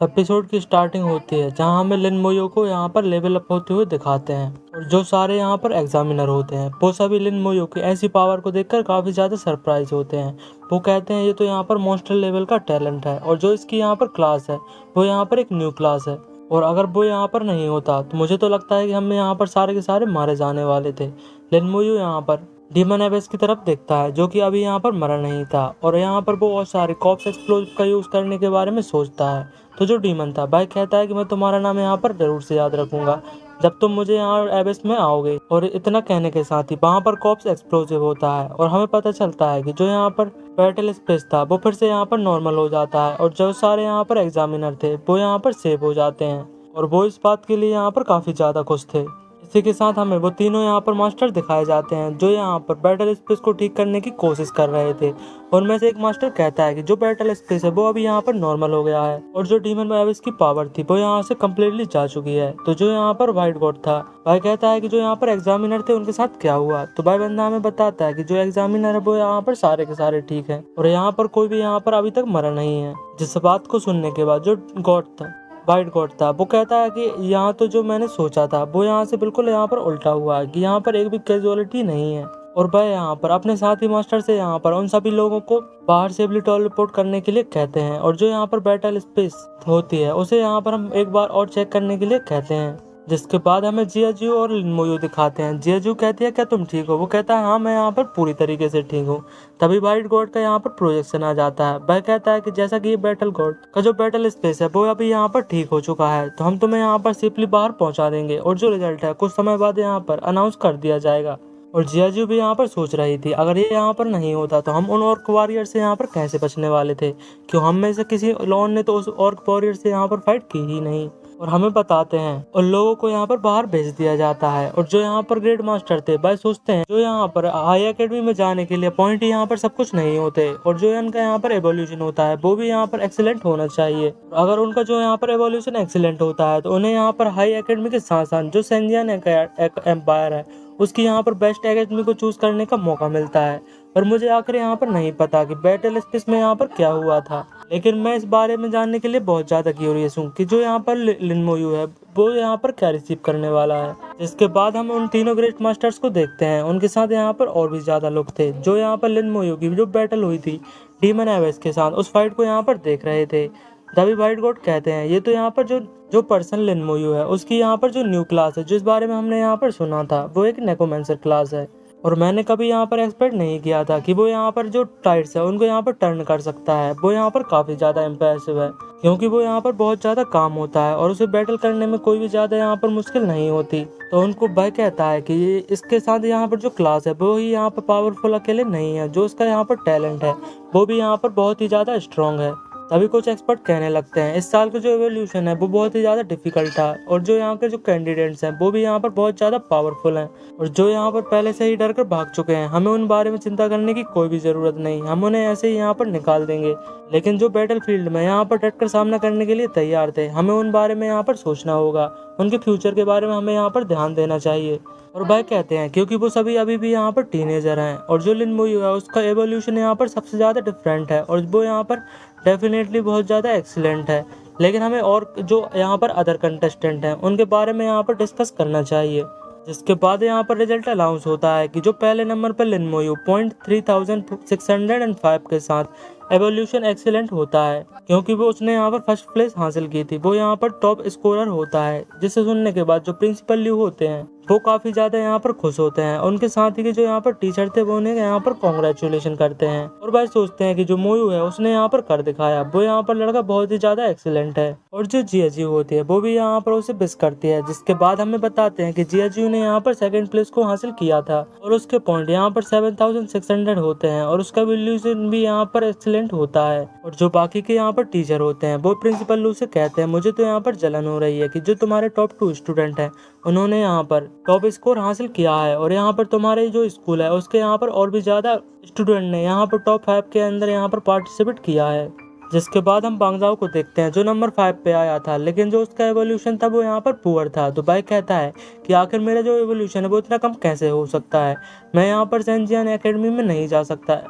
Episode की starting होती है जहां हमें लिन मोयो को यहाँ पर लेवल अप होते हुए दिखाते हैं और जो सारे यहाँ पर एग्जामिनर होते हैं वो सभी लिन मोयो की ऐसी पावर को देखकर काफी ज्यादा सरप्राइज होते हैं। वो कहते हैं ये तो यहाँ पर मॉन्स्टर लेवल का टैलेंट है और जो इसकी यहाँ पर क्लास है वो यहाँ पर एक न्यू क्लास है और अगर वो यहाँ पर नहीं होता तो मुझे तो लगता है कि हम यहाँ पर सारे के सारे मारे जाने वाले थे। लिन मोयो यहाँ पर डीमन एबेस की तरफ देखता है जो कि अभी यहाँ पर मरा नहीं था और यहाँ पर वो और सारे कॉप्स एक्सप्लोज का यूज करने के बारे में सोचता है। तो जो डीमन था भाई कहता है कि मैं तुम्हारा नाम यहाँ पर जरूर से याद रखूंगा जब तुम मुझे यहाँ एबेस में आओगे। और इतना कहने के साथ ही वहाँ पर कॉप्स एक्सप्लोसिव होता है और हमें पता चलता है कि जो यहाँ पर बैटल स्पेस था वो फिर से यहाँ पर नॉर्मल हो जाता है और जो सारे यहाँ पर एग्जामिनर थे वो यहाँ पर सेव हो जाते हैं और वो इस बात के लिए यहाँ पर काफी ज्यादा खुश थे। इसी के साथ हमें वो तीनों यहाँ पर मास्टर दिखाए जाते हैं जो यहाँ पर बैटल स्पेस को ठीक करने की कोशिश कर रहे थे। उनमें से एक मास्टर कहता है कि जो बैटल स्पेस है वो अभी यहाँ पर नॉर्मल हो गया है और जो डीमन एबिस की पावर थी वो यहाँ से कम्प्लीटली जा चुकी है। तो जो यहाँ पर व्हाइट गॉड था भाई कहता है कि जो यहाँ पर एग्जामिनर थे उनके साथ क्या हुआ। तो भाई बंदा हमें बताता है कि जो एग्जामिनर है वो यहाँ पर सारे के सारे ठीक है और यहाँ पर कोई भी यहाँ पर अभी तक मरा नहीं है। जिस बात को सुनने के बाद जो गॉड था व्हाइट गॉड था वो कहता है कि यहाँ तो जो मैंने सोचा था वो यहाँ से बिल्कुल यहाँ पर उल्टा हुआ है कि यहाँ पर एक भी कैजुअलिटी नहीं है। और वह यहाँ पर अपने साथी मास्टर से यहाँ पर उन सभी लोगों को बाहर सेफली टेलीपोर्ट करने के लिए कहते हैं और जो यहाँ पर बैटल स्पेस होती है उसे यहाँ पर हम एक बार और चेक करने के लिए कहते हैं। जिसके बाद हमें जियाजू और लिन मोयो दिखाते हैं। जियाजू कहती है क्या तुम ठीक हो। वो कहता है हाँ मैं यहाँ पर पूरी तरीके से ठीक हूँ। तभी व्हाइट गॉड का यहाँ पर प्रोजेक्शन आ जाता है। वह कहता है कि जैसा कि ये बैटल गॉड का जो बैटल स्पेस है वो अभी यहाँ पर ठीक हो चुका है तो हम तुम्हें यहाँ पर सेफली बाहर पहुंचा देंगे और जो रिजल्ट है कुछ समय बाद यहाँ पर अनाउंस कर दिया जाएगा। और जियाजू भी यहाँ पर सोच रही थी अगर ये यहाँ पर नहीं होता तो हम उन ऑर्क वॉरियर से यहाँ पर कैसे बचने वाले थे, क्यों हम में से किसी लॉन ने तो उस ऑर्क वॉरियर से यहाँ पर फाइट की ही नहीं। और हमें बताते हैं उन लोगों को यहाँ पर बाहर भेज दिया जाता है और जो यहाँ पर ग्रेड मास्टर थे भाई सोचते हैं जो यहाँ पर हाई एकेडमी में जाने के लिए पॉइंट यहाँ पर सब कुछ नहीं होते और जो इनका यहाँ पर एवोल्यूशन होता है वो भी यहाँ पर एक्सीलेंट होना चाहिए। अगर उनका जो यहाँ पर एवोल्यूशन एक्सीलेंट होता है तो उन्हें यहाँ पर हाई एकेडमी के साथ साथ जो सेंजियन एम्पायर है उसकी यहाँ पर बेस्ट एकेडमी को चूज करने का मौका मिलता है। पर मुझे आखिर यहाँ पर नहीं पता कि बैटल स्पेस में यहाँ पर क्या हुआ था, लेकिन मैं इस बारे में जानने के लिए बहुत ज्यादा क्यूरियस हूँ कि जो यहाँ पर लिन मोयो है वो यहाँ पर क्या रिसीव करने वाला है। इसके बाद हम उन तीनों ग्रेट मास्टर्स को देखते हैं। उनके साथ यहाँ पर और भी ज्यादा लोग थे जो यहाँ पर लिन मोयो की जो बैटल हुई थी डीमन एवेस के साथ उस फाइट को यहाँ पर देख रहे थे। तभी व्हाइट गॉड कहते हैं ये तो यहाँ पर जो पर्सन लिन मोयो है उसकी यहाँ पर जो न्यू क्लास है जिस बारे में हमने यहाँ पर सुना था वो एक नेकोमेंसर क्लास है और मैंने कभी यहाँ पर एक्सपेक्ट नहीं किया था कि वो यहाँ पर जो टाइट्स है उनको यहाँ पर टर्न कर सकता है। वो यहाँ पर काफी ज्यादा इम्प्रेसिव है क्योंकि वो यहाँ पर बहुत ज्यादा काम होता है और उसे बैटल करने में कोई भी ज्यादा यहाँ पर मुश्किल नहीं होती। तो उनको भाई कहता है कि ये इसके साथ यहाँ पर जो क्लास है वो ही यहाँ पर पावरफुल अकेले नहीं है, जो उसका यहाँ पर टैलेंट है वो भी यहाँ पर बहुत ही ज्यादा स्ट्रॉन्ग है। तभी कुछ एक्सपर्ट कहने लगते हैं इस साल का जो एवोल्यूशन है वो बहुत ही ज़्यादा डिफिकल्ट था और जो यहाँ के जो कैंडिडेट्स हैं वो भी यहाँ पर बहुत ज़्यादा पावरफुल हैं और जो यहाँ पर पहले से ही डर कर भाग चुके हैं हमें उन बारे में चिंता करने की कोई भी ज़रूरत नहीं, हम उन्हें ऐसे ही यहाँ पर निकाल देंगे। लेकिन जो बैटल फील्ड में यहाँ पर डट कर सामना करने के लिए तैयार थे हमें उन बारे में यहाँ पर सोचना होगा, उनके फ्यूचर के बारे में हमें यहाँ पर ध्यान देना चाहिए। और भाई कहते हैं क्योंकि वो सभी अभी भी यहाँ पर टीनेजर हैं और जो लिन मोयो है उसका एवोल्यूशन यहाँ पर सबसे ज़्यादा डिफरेंट है और वो यहाँ पर डेफिनेटली बहुत ज़्यादा एक्सीलेंट है। लेकिन हमें और जो यहाँ पर अदर कंटेस्टेंट हैं उनके बारे में यहाँ पर डिस्कस करना चाहिए। जिसके बाद यहाँ पर रिजल्ट अनाउंस होता है कि जो पहले नंबर पर लिन मोयो 3605 के साथ एवोल्यूशन एक्सीलेंट होता है क्योंकि वो उसने यहाँ पर फर्स्ट प्लेस हासिल की थी, वो यहाँ पर टॉप स्कोरर होता है। जिसे सुनने के बाद जो प्रिंसिपल ल्यू होते हैं वो काफी ज्यादा यहाँ पर खुश होते हैं। उनके साथ ही के जो यहाँ पर टीचर थे वो उन्हें यहाँ पर कॉन्ग्रेचुलेशन करते हैं और भाई सोचते हैं कि जो मोयू है उसने यहाँ पर कर दिखाया, वो यहाँ पर लड़का बहुत ही ज्यादा एक्सीलेंट है। और जो जियाजू होती है वो भी यहाँ पर उसे विश करती है। जिसके बाद हमें बताते हैं कि जियाजू ने यहाँ पर सेकंड प्लेस को हासिल किया था और उसके पॉइंट यहाँ पर 7600 होते हैं और उसका एवोल्यूशन भी यहाँ पर एक्सीलेंट होता है। और जो बाकी के यहाँ पर टीचर होते हैं वो प्रिंसिपल लू से कहते हैं मुझे तो यहाँ पर जलन हो रही है कि जो तुम्हारे टॉप 2 स्टूडेंट हैं उन्होंने यहाँ पर टॉप स्कोर हासिल किया है और यहाँ पर तुम्हारे जो स्कूल है उसके यहाँ पर और भी ज्यादा स्टूडेंट ने यहाँ पर टॉप 5 के अंदर यहाँ पर पार्टिसिपेट किया है। जिसके बाद हम बांगजाओ को देखते हैं जो नंबर 5 पे आया था, लेकिन जो उसका एवोल्यूशन था वो यहाँ पर पुअर था। तो भाई कहता है कि आखिर मेरा जो एवोल्यूशन है वो इतना कम कैसे हो सकता है, मैं यहाँ पर सेंजियन एकेडमी में नहीं जा सकता।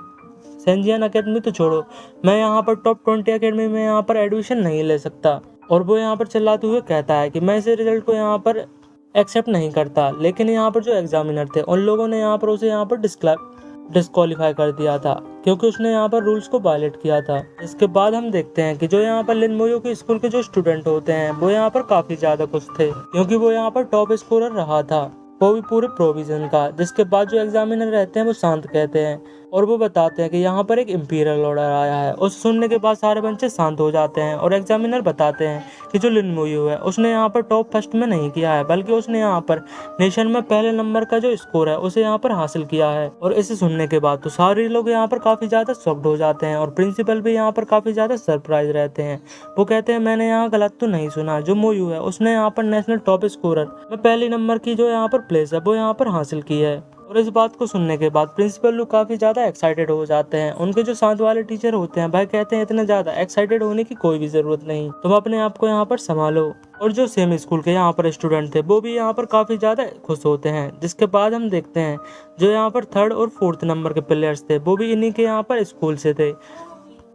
सेंजियन एकेडमी तो छोड़ो, मैं यहाँ पर टॉप 20 एकेडमी में यहाँ पर एडमिशन नहीं ले सकता। और वो यहाँ पर चिल्लाते हुए कहता है कि मैं इस रिजल्ट को यहाँ पर एक्सेप्ट नहीं करता। लेकिन यहाँ पर जो एग्जामिनर थे उन लोगों ने यहाँ पर उसे यहाँ पर डिस्क्वालीफाई कर दिया था, क्योंकि उसने यहाँ पर रूल्स को वायलेट किया था। इसके बाद हम देखते हैं कि जो यहाँ पर लिन मोयो के स्कूल के जो स्टूडेंट होते हैं वो यहाँ पर काफी ज्यादा खुश थे, क्योंकि वो यहाँ पर टॉप स्कोरर रहा था, वो भी पूरे प्रोविजन का। जिसके बाद जो एग्जामिनर रहते हैं वो शांत कहते हैं और वो बताते हैं कि यहाँ पर एक इंपीरियल ऑर्डर आया है। उस सुनने के बाद सारे बच्चे शांत हो जाते हैं और एग्जामिनर बताते हैं कि जो लिन मोयो है उसने यहाँ पर टॉप फर्स्ट में नहीं किया है, बल्कि उसने यहाँ पर नेशन में पहले नंबर का जो स्कोर है उसे यहाँ पर हासिल किया है। और इसे सुनने के बाद तो सारे लोग यहाँ पर काफी ज्यादा शॉक्ड हो जाते हैं और प्रिंसिपल भी यहाँ पर काफी ज्यादा सरप्राइज रहते हैं। वो कहते हैं मैंने यहाँ गलत तो नहीं सुना, जो मोयो है उसने यहाँ पर नेशनल टॉप स्कोरर में पहली नंबर की जो यहाँ पर प्लेस है वो यहाँ पर हासिल की है। और इस बात को सुनने के बाद प्रिंसिपल लोग काफी ज्यादा एक्साइटेड हो जाते हैं। उनके जो साथ वाले टीचर होते हैं भाई कहते हैं इतने ज्यादा एक्साइटेड होने की कोई भी जरूरत नहीं, तुम अपने आप को यहाँ पर संभालो। और जो सेम स्कूल के यहाँ पर स्टूडेंट थे वो भी यहाँ पर काफी ज्यादा खुश होते हैं। जिसके बाद हम देखते हैं जो यहाँ पर 3rd और 4th नंबर के प्लेयर्स थे वो भी इन्हीं के यहाँ पर स्कूल से थे।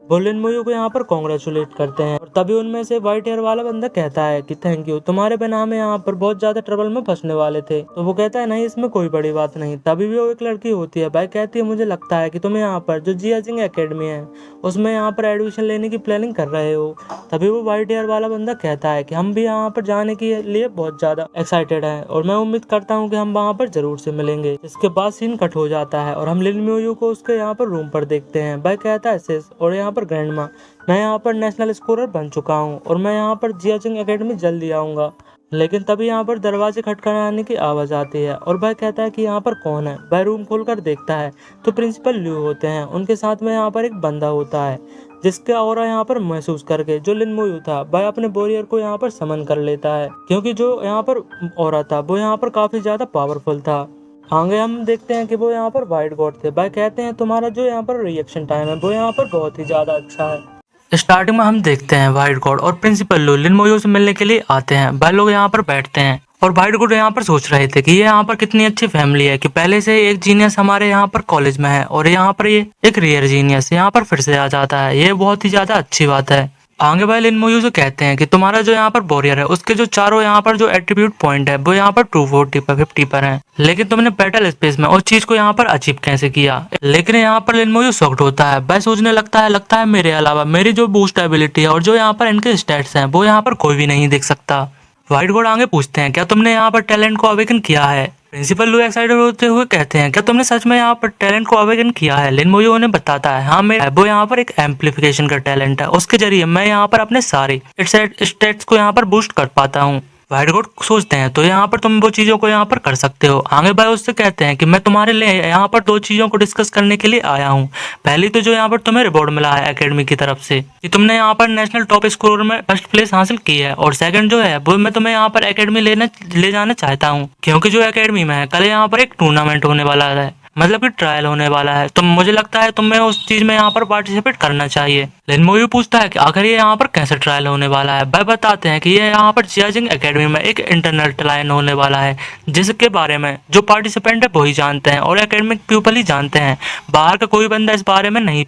वो लिन मोयो को यहाँ पर कॉन्ग्रेचुलेट करते हैं और तभी उनमें से व्हाइट हेयर वाला बंदा कहता है कि थैंक यू, तुम्हारे बिना हम यहाँ पर बहुत ज्यादा ट्रबल में फंसने वाले थे। तो वो कहता है नहीं, इसमें कोई बड़ी बात नहीं। तभी भी वो एक लड़की होती है भाई कहती है मुझे लगता है कि तुम यहाँ पर जो जियाजिंग एकेडमी है उसमें यहाँ पर एडमिशन लेने की प्लानिंग कर रहे हो। तभी वो व्हाइट हेयर वाला बंदा कहता है कि हम भी यहाँ पर जाने के लिए बहुत ज्यादा एक्साइटेड हैं और मैं उम्मीद करता हूँ कि हम वहाँ पर जरूर से मिलेंगे। इसके बाद सीन कट हो जाता है और हम लिन मोयो को उसके यहाँ पर रूम पर देखते हैं। भाई कहता है सिस और यहाँ पर ग्रैंड माँ, मैं यहाँ पर नेशनल स्कोरर बन चुका हूँ और मैं यहाँ पर जियाजिंग एकेडमी जल्दी आऊंगा। लेकिन तभी यहाँ पर दरवाजे खटखटाने की आवाज आती है और भाई कहता है कि यहाँ पर कौन है। भाई रूम खोलकर देखता है तो प्रिंसिपल ल्यू होते हैं, उनके साथ में यहाँ पर एक बंदा होता है जिसका ऑरा यहाँ पर महसूस करके जो लिन मोयो था भाई अपने वॉरियर को यहाँ पर समन कर लेता है, क्योंकि जो यहाँ पर ऑरा था वो यहाँ पर काफी ज्यादा पावरफुल था। आगे हम देखते हैं कि वो यहाँ पर व्हाइट गॉड थे। भाई कहते हैं तुम्हारा जो यहाँ पर रिएक्शन टाइम है वो यहाँ पर बहुत ही ज्यादा अच्छा है। स्टार्टिंग में हम देखते हैं व्हाइट गॉड और प्रिंसिपल लो लिन मोयो से मिलने के लिए आते हैं। भाई लोग यहाँ पर बैठते हैं और व्हाइट गॉड यहाँ पर सोच रहे थे कि ये यहाँ पर कितनी अच्छी फैमिली है कि पहले से एक जीनियस हमारे यहाँ पर कॉलेज में है और यहाँ पर ये एक रेयर जीनियस यहाँ पर फिर से आ जाता है, ये बहुत ही ज्यादा अच्छी बात है। आगे भाई लिन मोयो से कहते हैं कि तुम्हारा जो यहाँ पर वॉरियर है उसके जो चारों यहाँ पर जो एट्रीब्यूट पॉइंट है वो यहाँ पर 240 पर 50 पर है, लेकिन तुमने बैटल स्पेस में उस चीज को यहाँ पर अचीव कैसे किया। लेकिन यहाँ पर लिन मोयो शॉक्ड होता है। भाई सोचने लगता है मेरे अलावा मेरी जो बूस्ट एबिलिटी है और जो यहाँ पर इनके स्टैट्स हैं वो यहाँ पर कोई भी नहीं देख सकता। व्हाइट गॉड आगे पूछते हैं क्या तुमने यहाँ पर टैलेंट को अवेकन किया है। प्रिंसिपल लोग एक्साइटेड होते हुए कहते हैं क्या तुमने सच में यहाँ पर टैलेंट को अवेकन किया है। लिन मोयो उन्हें बताता है हाँ मेरा वो यहाँ पर एक एम्पलीफिकेशन का टैलेंट है, उसके जरिए मैं यहाँ पर अपने सारे स्टेट्स को यहाँ पर बूस्ट कर पाता हूँ। व्हाइट गॉड सोचते हैं तो यहाँ पर तुम वो चीजों को यहाँ पर कर सकते हो। आगे भाई उससे कहते हैं कि मैं तुम्हारे लिए यहाँ पर 2 चीजों को डिस्कस करने के लिए आया हूँ। पहली तो जो यहाँ पर तुम्हें रिवॉर्ड मिला है एकेडमी की तरफ से कि तुमने यहाँ पर नेशनल टॉप स्कोर में फर्स्ट प्लेस हासिल की है, और सेकंड जो है वो मैं तुम्हें यहाँ पर एकेडमी ले जाना चाहता हूँ, क्योंकि जो एकेडमी में है कल यहाँ पर एक टूर्नामेंट होने वाला है, मतलब कि ट्रायल होने वाला है, तो मुझे लगता है तुम्हें उस चीज में यहाँ पर पार्टिसिपेट करना चाहिए। लिन मोयो पूछता है कि आखिर ये यहाँ पर कैसे ट्रायल होने वाला है। भाई बताते हैं कि ये यहाँ पर जियाजिंग एकेडमी में एक इंटरनल ट्रायल होने वाला है जिसके बारे में जो पार्टिसिपेंट है वही जानते हैं और एकेडमिक पीपल ही जानते हैं, बाहर का कोई बंदा इस बारे में नहीं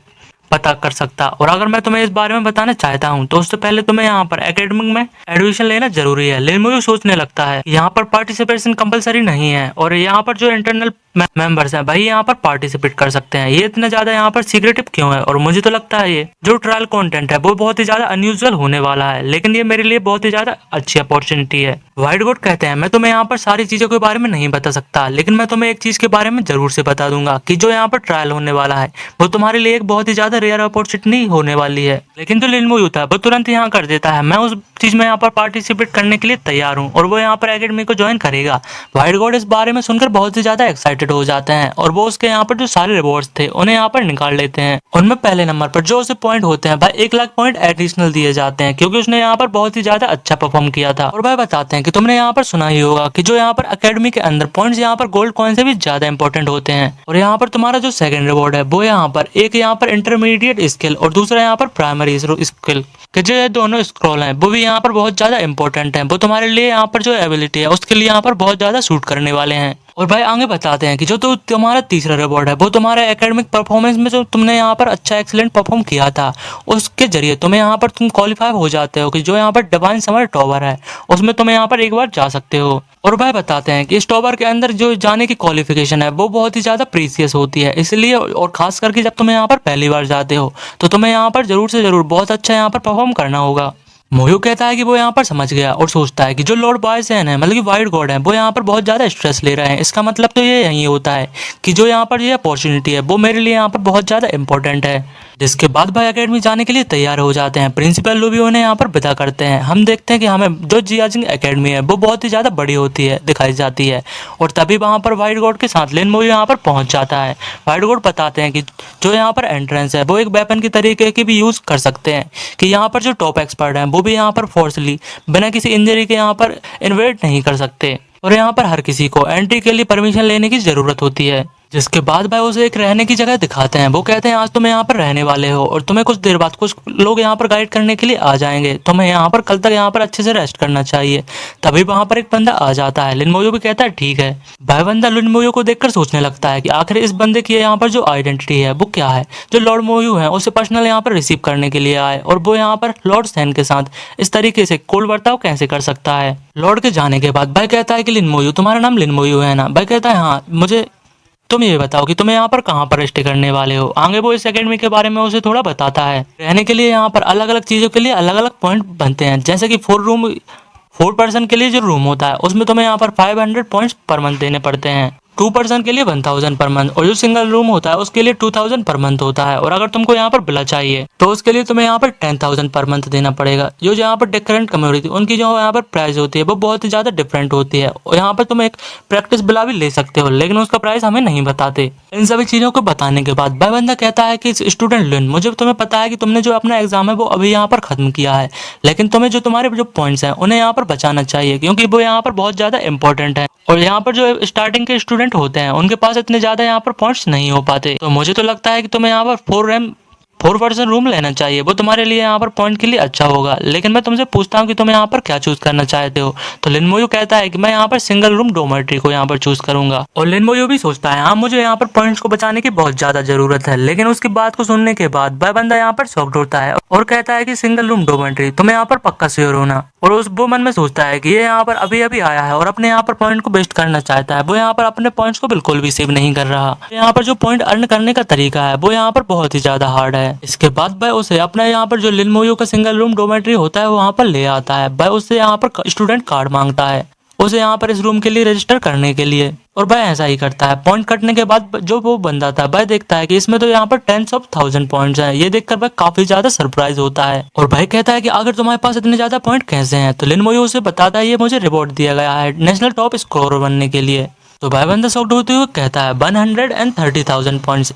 पता कर सकता। और अगर मैं तुम्हें इस बारे में बताना चाहता हूँ तो उससे पहले तुम्हें यहाँ पर एकेडमिक में एडमिशन लेना जरूरी है। लिन मोयो सोचने लगता है यहाँ पर पार्टिसिपेशन कंपलसरी नहीं है और यहाँ पर जो इंटरनल मेंबर्स हैं भाई यहाँ पर पार्टिसिपेट कर सकते हैं, ये इतना ज्यादा यहाँ पर सीक्रेटिव क्यों है। और मुझे तो लगता है ये जो ट्रायल कंटेंट है वो बहुत ही ज्यादा अनयूजुअल होने वाला है, लेकिन ये मेरे लिए बहुत ही ज्यादा अच्छी अपॉर्चुनिटी है। व्हाइट गॉड कहते हैं मैं तुम्हें यहाँ पर सारी चीजों के बारे में नहीं बता सकता, लेकिन मैं तुम्हें एक चीज के बारे में जरूर से बता दूंगा कि जो यहाँ पर ट्रायल होने वाला है वो तुम्हारे लिए एक बहुत ही ज्यादा रेयर अपॉर्चुनिटी होने वाली है। लेकिन जो लिन मोयो था वो तुरंत यहाँ कर देता है मैं उस चीज में यहाँ पर पार्टिसिपेट करने के लिए तैयार हूँ और वो यहाँ पर एकेडमी को ज्वाइन करेगा। व्हाइट गॉड इस बारे में सुनकर बहुत ही ज्यादा एक्साइटेड हो जाते हैं और वो उसके यहाँ पर जो सारे रिवॉर्ड्स थे उन्हें यहाँ पर निकाल लेते हैं। उनमें पहले नंबर पर जो उसे पॉइंट होते हैं भाई 1 लाख पॉइंट एडिशनल दिए जाते हैं, क्योंकि उसने यहाँ पर बहुत ही ज्यादा अच्छा परफॉर्म किया था। और भाई बताते हैं कि तुमने यहाँ पर सुना ही होगा कि जो यहाँ पर एकेडमी के अंदर पॉइंट्स यहाँ पर गोल्ड कॉइन से भी ज्यादा इंपॉर्टेंट होते हैं। और यहाँ पर तुम्हारा जो सेकंड रिवॉर्ड है वो यहाँ पर एक इंटरमीडिएट स्किल और दूसरा यहाँ पर प्राइमरी स्किल के जो दोनों स्क्रॉल हैं वो भी यहाँ पर बहुत ज्यादा इंपॉर्टेंट है, वो तुम्हारे लिए यहाँ पर जो एबिलिटी है उसके लिए यहाँ पर बहुत ज्यादा सूट करने वाले हैं। और भाई आगे बताते हैं कि जो तो तुम्हारा तीसरा रिवॉर्ड है वो तुम्हारे एकेडमिक परफॉर्मेंस में जो तुमने यहाँ पर अच्छा एक्सीलेंट परफॉर्म किया था उसके जरिए तुम्हें यहाँ पर तुम क्वालिफाई हो जाते हो कि जो यहाँ पर डिवाइन समर टॉवर है उसमें तुम्हें यहाँ पर एक बार जा सकते हो। और भाई बताते हैं कि इस टॉवर के अंदर जो जाने की क्वालिफिकेशन है वो बहुत ही ज्यादा प्रीसियस होती है, इसलिए और खास करके जब तुम्हें यहाँ पर पहली बार जाते हो तो तुम्हें यहाँ पर जरूर से जरूर बहुत अच्छा यहाँ पर परफॉर्म करना होगा। मोयू कहता है कि वो यहाँ पर समझ गया और सोचता है कि जो लॉर्ड बायसेन है मतलब कि वाइट गॉड है वो यहाँ पर बहुत ज्यादा स्ट्रेस ले रहे हैं, इसका मतलब तो ये यही होता है कि जो यहाँ पर ये अपॉर्चुनिटी है वो मेरे लिए यहाँ पर बहुत ज्यादा इंपॉर्टेंट है। जिसके बाद भाई एकेडमी जाने के लिए तैयार हो जाते हैं। प्रिंसिपल लूबी उन्हें यहाँ पर विदा करते हैं। हम देखते हैं कि हमें जो जियाजिंग एकेडमी है वो बहुत ही ज्यादा बड़ी होती है दिखाई जाती है और तभी वहाँ पर वाइट गॉड के साथ लिन मोयू यहाँ पर पहुंच जाता है। वाइट गॉड बताते हैं कि जो यहाँ पर एंट्रेंस है वो एक वेपन की तरीके की भी यूज कर सकते हैं कि यहाँ पर जो टॉप एक्सपर्ट हैं वो भी यहाँ पर फोर्सली बिना किसी इंजरी के यहाँ पर इन्वेट नहीं कर सकते और यहाँ पर हर किसी को एंट्री के लिए परमिशन लेने की जरूरत होती है। जिसके बाद भाई उसे एक रहने की जगह दिखाते हैं। वो कहते हैं आज तुम यहाँ पर रहने वाले हो और तुम्हें कुछ देर बाद कुछ लोग यहाँ पर गाइड करने के लिए आ जाएंगे, तुम्हें यहाँ पर कल तक यहाँ पर अच्छे से रेस्ट करना चाहिए। तभी वहां पर एक बंदा आ जाता है। लिन मोयू भी कहता है ठीक है। भाई बंदा लिन मोयू को देखकर सोचने लगता है कि आखिर इस बंदे की यहाँ पर जो आइडेंटिटी है वो क्या है, जो लॉर्ड मोयू है उसे पर्सनल यहाँ पर रिसीव करने के लिए आए और वो यहाँ पर लॉर्ड सैन के साथ इस तरीके से कोल बर्ताव कैसे कर सकता है। लॉर्ड के जाने के बाद भाई कहता है कि लिन मोयू तुम्हारा नाम लिन मोयू है ना? भाई कहता है हाँ, मुझे तुम ये बताओ कि तुम्हें यहाँ पर कहाँ पर स्टे करने वाले हो। आगे वो इस एकेडमी के बारे में उसे थोड़ा बताता है। रहने के लिए यहाँ पर अलग अलग चीजों के लिए अलग अलग पॉइंट बनते हैं, जैसे कि 4 पर्सन के लिए जो रूम होता है उसमें तुम्हें यहाँ पर 500 पॉइंट्स पर मंथ देने पड़ते हैं। 2 पर्सन के लिए 1000 पर मंथ और जो सिंगल रूम होता है उसके लिए 2000 पर मंथ होता है। और अगर तुमको यहाँ पर विला चाहिए तो उसके लिए तुम्हें यहाँ पर 10,000 पर मंथ देना पड़ेगा। जो यहाँ पर डिफरेंट कम्युनिटी उनकी जो यहाँ पर प्राइस होती है वो बहुत ही ज्यादा डिफरेंट होती है और यहाँ पर तुम एक प्रैक्टिस विला भी ले सकते हो, लेकिन उसका प्राइस हमें नहीं बताते। इन सभी चीजों को बताने के बाद भाई बंदा कहता है कि स्टूडेंट लिन, मुझे तुम्हें पता है कि तुमने जो अपना एग्जाम है वो अभी यहाँ पर खत्म किया है, लेकिन तुम्हें जो तुम्हारे जो पॉइंट्स हैं उन्हें यहाँ पर बचाना चाहिए क्योंकि वो यहाँ पर बहुत ज्यादा इंपॉर्टेंट है और यहाँ पर जो स्टार्टिंग के स्टूडेंट होते हैं उनके पास इतने ज्यादा यहाँ पर पॉइंट्स नहीं हो पाते। तो मुझे तो लगता है कि तुम्हें यहाँ पर 4 पर्सन रूम लेना चाहिए, वो तुम्हारे लिए यहाँ पर पॉइंट के लिए अच्छा होगा। लेकिन मैं तुमसे पूछता हूँ कि तुम यहाँ पर क्या चूज करना चाहते हो। तो लिन मोयू कहता है कि मैं यहाँ पर सिंगल रूम डोमेट्री को यहाँ पर चूज करूंगा। और लिन मोयू भी सोचता है हाँ, मुझे यहाँ पर पॉइंट्स को बचाने की बहुत ज्यादा जरूरत है। लेकिन उसकी बात को सुनने के बाद भाई बंदा यहाँ पर शॉक्ड होता है और कहता है कि सिंगल रूम डोमेट्री तुम्हें यहाँ पर पक्का श्योर होना। और वो मन में सोचता है कि ये यहाँ पर अभी अभी आया है और अपने यहाँ पर पॉइंट को वेस्ट करना चाहता है। वो यहाँ पर अपने पॉइंट्स को बिल्कुल भी सेव नहीं कर रहा। यहाँ पर जो पॉइंट अर्न करने का तरीका है वो यहाँ पर बहुत ही ज्यादा हार्ड है। इसके बाद भाई उसे अपना यहाँ पर जो लिन मोयू का सिंगल रूम डोमेट्री होता है वो वहाँ पर ले आता है। भाई उससे यहाँ पर स्टूडेंट कार्ड मांगता है उसे यहाँ पर इस रूम के लिए रजिस्टर करने के लिए, और भाई ऐसा ही करता है। पॉइंट कटने के बाद जो वो बंदा था भाई देखता है कि इसमें तो यहाँ पर 10,000 पॉइंट्स हैं। ये देखकर भाई काफी ज्यादा सरप्राइज होता है और भाई कहता है कि अगर तुम्हारे पास इतने ज्यादा पॉइंट कैसे हैं। तो लिन मोयू उसे बताता है ये मुझे रिवॉर्ड दिया गया है नेशनल टॉप स्कोर बनने के लिए। तो भाई बंदा शॉक्ड होते हुए कहता है 130,000 पॉइंट्स।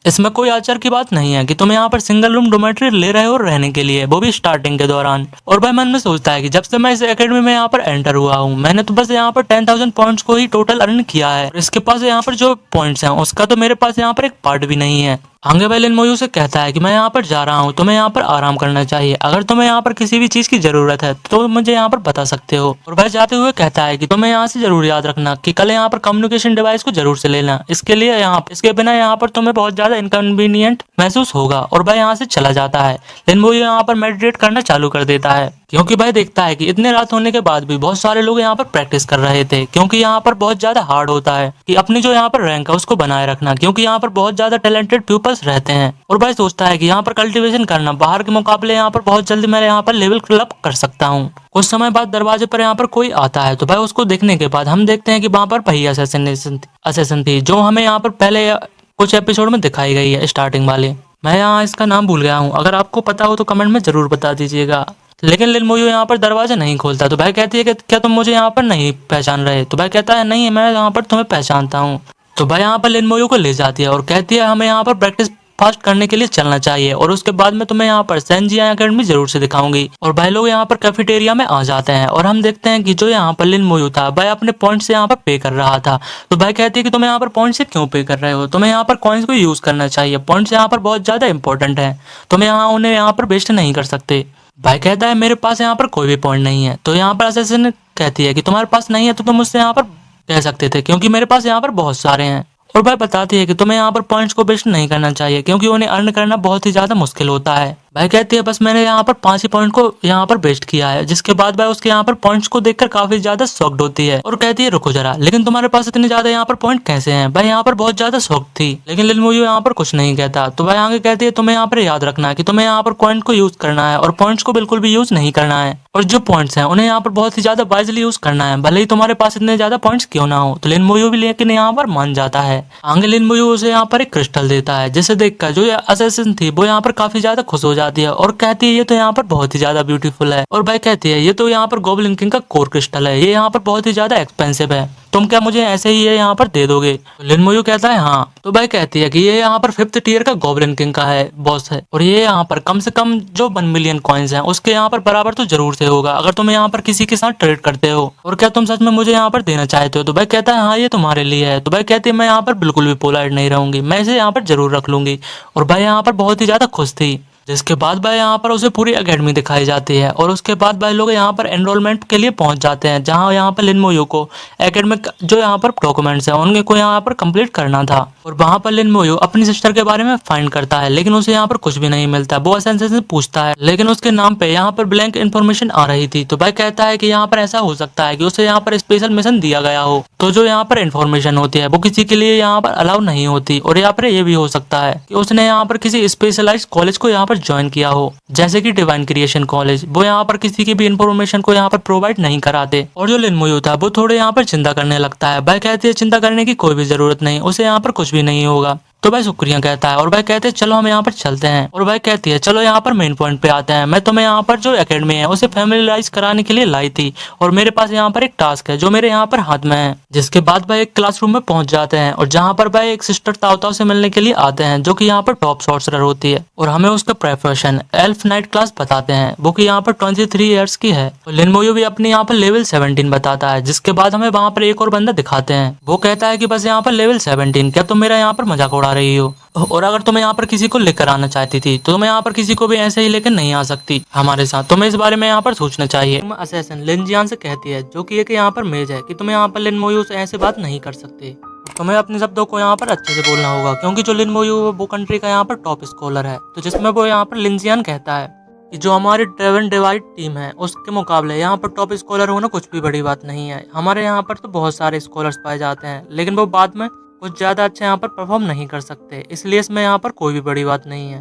इसमें कोई आश्चर्य की बात नहीं है कि तुम यहाँ पर सिंगल रूम डोमेट्री ले रहे हो रहने के लिए, वो भी स्टार्टिंग के दौरान। और भाई मन में सोचता है कि जब से मैं इस एकेडमी में यहाँ पर एंटर हुआ हूँ मैंने तो बस यहाँ पर 10,000 पॉइंट्स को ही टोटल अर्न किया है। इसके पास यहाँ पर जो पॉइंट्स हैं उसका तो मेरे पास यहाँ पर एक पार्ट भी नहीं है। आगे भाई लिन मोयू से कहता है कि मैं यहाँ पर जा रहा हूँ, तुम्हें यहाँ पर आराम करना चाहिए। अगर तुम्हें यहाँ पर किसी भी चीज की जरूरत है तो मुझे यहाँ पर बता सकते हो। और भाई जाते हुए कहता है कि तुम्हें यहाँ से जरूर याद रखना कि कल यहाँ पर कम्युनिकेशन डिवाइस को जरूर से लेना, इसके बिना यहाँ पर तुम्हें बहुत ज्यादा इनकन्वीनियंट महसूस होगा। और भाई यहाँ से चला जाता है। लिन मोयू यहाँ पर मेडिटेट करना चालू कर देता है क्योंकि भाई देखता है कि इतने रात होने के बाद भी बहुत सारे लोग यहाँ पर प्रैक्टिस कर रहे थे, क्योंकि यहाँ पर बहुत ज्यादा हार्ड होता है कि अपनी जो यहाँ पर रैंक है उसको बनाए रखना, क्योंकि यहाँ पर बहुत ज्यादा टैलेंटेड पीपल्स रहते हैं। और भाई सोचता है कि यहाँ पर कल्टीवेशन करना बाहर के मुकाबले यहाँ पर बहुत जल्दी मैं यहाँ पर लेवल क्लब कर सकता हूँ। कुछ समय बाद दरवाजे पर यहाँ पर कोई आता है। तो भाई उसको देखने के बाद हम देखते हैं कि वहाँ पर पहिया असैसिन थी जो हमें यहाँ पर पहले कुछ एपिसोड में दिखाई गई है स्टार्टिंग वाले। मैं यहाँ इसका नाम भूल गया हूँ, अगर आपको पता हो तो कमेंट में जरूर बता दीजिएगा। लेकिन लिन मोयू यहाँ पर दरवाजा नहीं खोलता। तो भाई कहती है कि क्या तुम मुझे यहाँ पर नहीं पहचान रहे। तो भाई कहता है नहीं, मैं यहाँ पर तुम्हें पहचानता हूँ। तो भाई यहाँ पर लिन मोयू को ले जाती है और कहती है हमें यहाँ पर प्रैक्टिस फास्ट करने के लिए चलना चाहिए और उसके बाद में तुम्हें यहाँ पर सेंजिया एकेडमी जरूर से दिखाऊंगी। और भाई लोग यहाँ पर कैफेटेरिया में आ जाते हैं और हम देखते हैं कि जो यहाँ पर लिन मोयू था भाई अपने पॉइंट से यहाँ पर पे कर रहा था। तो भाई कहती है कि तुम यहाँ पर पॉइंट से क्यों पे कर रहे हो, तुम्हें यहाँ पर कॉइन्स को यूज करना चाहिए, पॉइंट्स यहाँ पर बहुत ज्यादा इंपॉर्टेंट है, तुम्हें यहाँ उन्हें यहाँ पर वेस्ट नहीं कर सकते। भाई कहता है मेरे पास यहाँ पर कोई भी पॉइंट नहीं है। तो यहाँ पर असैसिन कहती है कि तुम्हारे पास नहीं है तो तुम मुझसे यहाँ पर कह सकते थे, क्योंकि मेरे पास यहाँ पर बहुत सारे हैं। और भाई बताती है कि तुम्हें यहाँ पर पॉइंट्स को वेस्ट नहीं करना चाहिए, क्योंकि उन्हें अर्न करना बहुत ही ज्यादा मुश्किल होता है। भाई कहती है बस मैंने यहाँ पर 5 ही पॉइंट को यहाँ पर वेस्ट किया है। जिसके बाद भाई उसके यहाँ पर पॉइंट्स को देखकर काफी ज्यादा शॉक्ड होती है और कहती है रुको जरा, लेकिन तुम्हारे पास इतने ज्यादा यहाँ पर पॉइंट कैसे हैं? भाई यहाँ पर बहुत ज्यादा शॉक थी, लेकिन लिन मोयो यहाँ पर कुछ नहीं कहता। तो भाई आगे कहती है तुम्हें यहाँ पर याद रखना है कि तुम्हें यहाँ पर पॉइंट को यूज करना है और पॉइंट्स को बिल्कुल भी यूज नहीं करना है, और जो पॉइंट्स हैं उन्हें यहाँ पर बहुत ही ज्यादा वाइजली यूज करना है, भले ही तुम्हारे पास इतने ज्यादा पॉइंट्स क्यों ना हो। तो लिन मोयो भी लेकिन यहाँ पर मान जाता है। आगे लिन मोयो उसे यहाँ पर एक क्रिस्टल देता है, जिसे देखकर जो असैसिन थी वो यहाँ पर काफी ज्यादा खुश हो जाती है और कहती है ये तो यहाँ पर बहुत ही ज्यादा ब्यूटीफुल है। और भाई कहती है ये तो यहाँ पर गॉब्लिन किंग का कोर क्रिस्टल है, ये यहाँ पर बहुत ही ज्यादा एक्सपेंसिव है, तुम क्या मुझे ऐसे ही ये यहाँ पर दे दोगे? तो लिन मोयो कहता है हाँ। तो भाई कहती है कि ये यहाँ पर 5th टियर का गॉब्लिन किंग का है बॉस है, और ये यहाँ पर कम से कम जो 1 मिलियन कॉइन्स हैं उसके यहाँ पर बराबर तो जरूर से होगा अगर तुम यहाँ पर किसी के साथ ट्रेड करते हो। और क्या तुम सच में मुझे यहाँ पर देना चाहते हो? तो भाई कहता है हाँ ये तुम्हारे लिए है। तो भाई कहती है मैं यहाँ पर बिल्कुल भी पोलाइट नहीं रहूंगी, मैं इसे यहाँ पर जरूर रख लूंगी। और भाई यहाँ पर बहुत ही ज्यादा खुश थी। जिसके बाद भाई यहाँ पर उसे पूरी एकेडमी दिखाई जाती है, और उसके बाद भाई लोग यहाँ पर एनरोलमेंट के लिए पहुंच जाते हैं, जहाँ यहाँ पर लिन मोयो को एकेडमिक जो यहाँ पर डॉक्यूमेंट्स हैं उनके को यहाँ पर कंप्लीट करना था। और वहाँ पर लिन मोयो अपनी सिस्टर के बारे में फाइंड करता है, लेकिन उसे यहाँ पर कुछ भी नहीं मिलता। वो असैसिन से पूछता है, लेकिन उसके नाम पे यहाँ पर ब्लैंक इन्फॉर्मेशन आ रही थी। तो भाई कहता है कि यहाँ पर ऐसा हो सकता है कि उसे यहाँ पर स्पेशल मिशन दिया गया हो, तो जो यहाँ पर इन्फॉर्मेशन होती है वो किसी के लिए यहाँ पर अलाउ नहीं होती। और यहाँ पर ये भी हो सकता है कि उसने यहाँ पर किसी स्पेशलाइज्ड कॉलेज को यहाँ पर ज्वाइन किया हो, जैसे कि डिवाइन क्रिएशन कॉलेज। वो यहाँ पर किसी की भी इन्फॉर्मेशन को यहाँ पर प्रोवाइड नहीं कराते। और जो लिन मोयो था वो थोड़े यहाँ पर चिंता करने लगता है। भाई कहती है चिंता करने की कोई भी जरूरत नहीं, उसे यहाँ पर कुछ भी नहीं होगा। तो भाई शुक्रिया कहता है, और भाई कहते हैं चलो हम यहाँ पर चलते हैं। और भाई कहती है चलो यहाँ पर मेन पॉइंट पे आते हैं, मैं तुम्हें यहाँ पर जो एकेडमी है उसे फैमिलियराइज कराने के लिए लाई थी, और मेरे पास यहाँ पर एक टास्क है जो मेरे यहाँ पर हाथ में है। जिसके बाद भाई एक क्लासरूम में पहुंच जाते हैं, और जहाँ पर भाई एक सिस्टर ताओताओ से मिलने के लिए आते हैं, जो कि यहाँ पर टॉप सॉर्सरर होती है, और हमें उसका प्रोफेशन एल्फ नाइट क्लास बताते हैं, वो कि यहाँ पर 23 ईयर्स की है। और लिन मोयो भी अपनी यहाँ पर लेवल 17 बताता है। जिसके बाद हमें वहाँ पर एक और बंदा दिखाते हैं, वो कहता है कि बस यहाँ पर लेवल 17, क्या तुम मेरा यहाँ पर मजाक उड़ा रही हो? और अगर तुम्हें यहाँ पर किसी को लेकर आना चाहती थी तो तुम्हें यहाँ पर किसी को भी ऐसे ही लेकर नहीं आ सकती हमारे साथ, तुम्हें इस बारे में यहाँ पर सोचना चाहिए। असैसिन लिन जियान से कहती है, जो कि एक यहाँ पर मेज है, कि तुम्हें यहाँ पर लिन मोयो से ऐसे बात नहीं कर सकते, तुम्हें अपने शब्दों को यहाँ पर अच्छे से बोलना होगा, क्योंकि जो लिन मोयो वो कंट्री का यहाँ पर टॉप स्कॉलर है। तो जिसमें वो यहाँ पर लिन जियान कहता है कि जो हमारी ड्रेवन डिवाइड टीम है उसके मुकाबले यहाँ पर टॉप स्कॉलर होना कुछ भी बड़ी बात नहीं है। हमारे यहाँ पर तो बहुत सारे स्कॉलर्स पाए जाते हैं, लेकिन वो बाद में कुछ ज्यादा अच्छा यहाँ पर परफॉर्म नहीं कर सकते, इसलिए इसमें यहाँ पर कोई भी बड़ी बात नहीं है।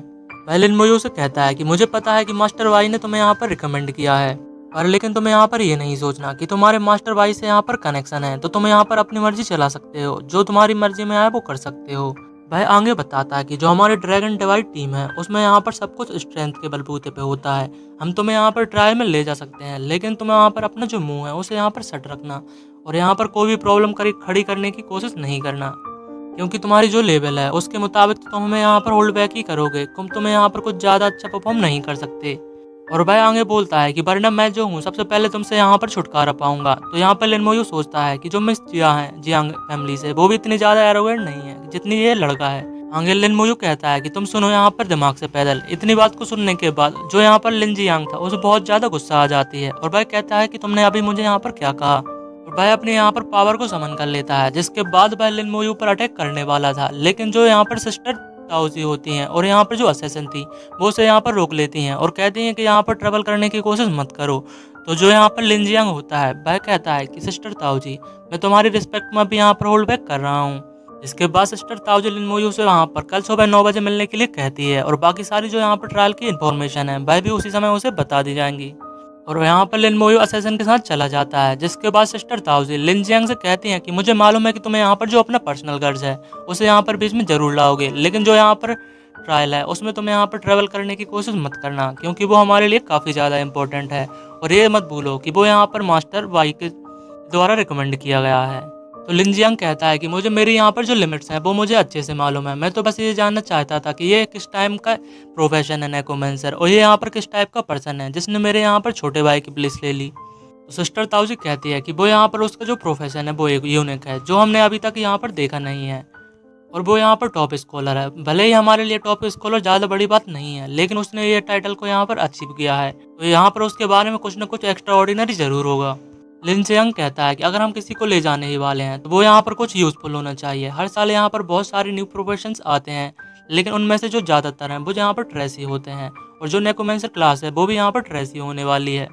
वह लिन मोयो से कहता है कि मुझे पता है कि मास्टर वाई ने तुम्हें यहाँ पर रिकमेंड किया है, पर लेकिन तुम्हें यहाँ पर ये नहीं सोचना कि तुम्हारे मास्टर वाई से यहाँ पर कनेक्शन है, तो तुम यहाँ पर अपनी मर्जी चला सकते हो, जो तुम्हारी मर्जी में आए वो कर सकते हो। वह आगे बताता है कि जो हमारी ड्रैगन डिवाइड टीम है उसमें यहाँ पर सब कुछ स्ट्रेंथ के बलबूते पे होता है। हम तुम्हें यहाँ पर ट्रायल में ले जा सकते हैं, लेकिन तुम्हें यहाँ पर अपना जो मुंह है उसे यहाँ पर सेट रखना, और यहाँ पर कोई भी प्रॉब्लम खड़ी करने की कोशिश नहीं करना, क्योंकि तुम्हारी जो लेवल है उसके मुताबिक तुम हमें यहाँ पर होल्ड बैक ही करोगे, तुम्हें यहाँ पर कुछ ज्यादा अच्छा परफॉर्म नहीं कर सकते। और भाई आगे बोलता है कि वरना मैं जो हूँ सबसे पहले तुमसे यहाँ पर छुटकारा पाऊंगा। तो यहाँ पर लिन मोयो सोचता है कि जो मिस जियांग फैमिली से वो भी इतनी ज्यादा एरोगेंट नहीं है जितनी ये लड़का है। आगे लिन मोयो कहता है कि तुम सुनो यहाँ पर दिमाग से पैदल। इतनी बात को सुनने के बाद जो यहाँ पर लिन जियांग था उसे बहुत ज्यादा गुस्सा आ जाती है, और भाई कहता है कि तुमने अभी मुझे यहाँ पर क्या कहा। और भाई अपने यहाँ पर पावर को समन कर लेता है, जिसके बाद भाई लिन मोयो पर अटैक करने वाला था, लेकिन जो यहाँ पर सिस्टर ताओजी होती हैं और यहाँ पर जो असैसिन थी वो उसे यहाँ पर रोक लेती हैं और कहती हैं कि यहाँ पर ट्रेवल करने की कोशिश मत करो। तो जो यहाँ पर लिन जियांग होता है वह कहता है कि सिस्टर ताओजी मैं तुम्हारी रिस्पेक्ट में भी यहाँ पर होल्ड बैक कर रहा हूँ। इसके बाद सिस्टर ताओजी लिन मोयो से वहाँ पर कल सुबह 9 बजे मिलने के लिए कहती है, और बाकी सारी जो यहाँ पर ट्रायल की इन्फॉर्मेशन है वह भी उसी समय उसे बता दी जाएंगी। और यहाँ पर लिन मोयो असैसिन के साथ चला जाता है। जिसके बाद सिस्टर ताओजी लिन जियांग से कहती हैं कि मुझे मालूम है कि तुम्हें यहाँ पर जो अपना पर्सनल गर्ज है उसे यहाँ पर बीच में जरूर लाओगे, लेकिन जो यहाँ पर ट्रायल है उसमें तुम्हें यहाँ पर ट्रेवल करने की कोशिश मत करना, क्योंकि वो हमारे लिए काफ़ी ज़्यादा इंपॉर्टेंट है। और ये मत भूलो कि वो यहाँ पर मास्टर वाई के द्वारा रिकमेंड किया गया है। तो लिन जियांग कहता है कि मुझे मेरी यहाँ पर जो लिमिट्स हैं वो मुझे अच्छे से मालूम है, मैं तो बस ये जानना चाहता था कि ये किस टाइम का प्रोफेशन है नेकोमेंसर, और ये यहाँ पर किस टाइप का पर्सन है जिसने मेरे यहाँ पर छोटे भाई की प्लेस ले ली। तो सिस्टर ताओजी कहती है कि वो यहाँ पर उसका जो प्रोफेशन है वो एक यूनिक है जो हमने अभी तक यहाँ पर देखा नहीं है। और वो यहाँ पर टॉप स्कॉलर है। भले ही हमारे लिए टॉप स्कॉलर ज़्यादा बड़ी बात नहीं है, लेकिन उसने ये टाइटल को यहाँ पर अचीव किया है, तो यहाँ पर उसके बारे में कुछ न कुछ एक्स्ट्रा ऑर्डिनरी ज़रूर होगा। लिन सेयंग कहता है कि अगर हम किसी को ले जाने ही वाले हैं तो वो यहाँ पर कुछ यूज़फुल होना चाहिए। हर साल यहाँ पर बहुत सारे न्यू प्रोफेशंस आते हैं, लेकिन उनमें से जो ज़्यादातर हैं वो यहाँ पर ट्रेसी होते हैं, और जो नेकोमेंसर क्लास है वो भी यहाँ पर ट्रेसी होने वाली है।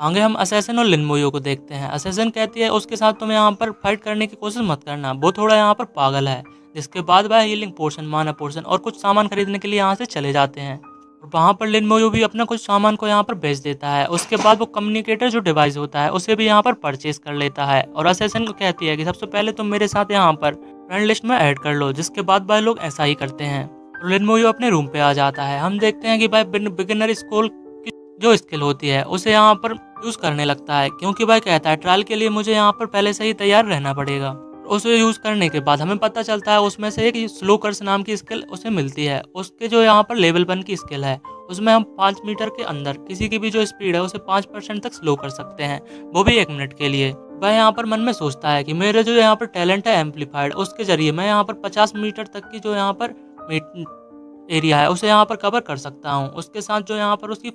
आगे हम असैसिन और लिन मोयो को देखते हैं। असैसिन कहती है उसके साथ तुम्हें यहाँ पर फाइट करने की कोशिश मत करना, वो थोड़ा यहाँ पर पागल है। जिसके बाद वह हीलिंग पोर्शन, माना पोर्शन और कुछ सामान खरीदने के लिए यहाँ से चले जाते हैं, और वहाँ पर लिन मोयो भी अपना कुछ सामान को यहाँ पर बेच देता है। उसके बाद वो कम्युनिकेटर जो डिवाइस होता है उसे भी यहाँ पर परचेज कर लेता है, और असैसिन को कहती है कि सबसे पहले तुम मेरे साथ यहाँ पर फ्रेंड लिस्ट में ऐड कर लो। जिसके बाद वह लोग ऐसा ही करते हैं, और लिन मोयो अपने रूम पे आ जाता है। हम देखते हैं कि भाई बिगिनर स्कूल की जो स्किल होती है उसे यहाँ पर यूज करने लगता है, क्योंकि भाई कहता है ट्रायल के लिए मुझे यहाँ पर पहले से ही तैयार रहना पड़ेगा। उसे यूज करने के बाद हमें पता चलता है उसमें से एक स्लो कर्स नाम की स्किल उसे मिलती है। उसके जो यहाँ पर लेवल 1 की स्किल है उसमें हम 5 मीटर के अंदर किसी की भी जो स्पीड है उसे 5% तक स्लो कर सकते हैं, वो भी 1 मिनट के लिए। वह यहाँ पर मन में सोचता है कि मेरे जो यहाँ पर टैलेंट है एम्पलीफाइड, उसके जरिए मैं यहाँ पर 50 मीटर तक की जो यहाँ पर एरिया है उसे यहाँ पर कवर कर सकता हूँ। उसके साथ जो यहाँ पर उसकी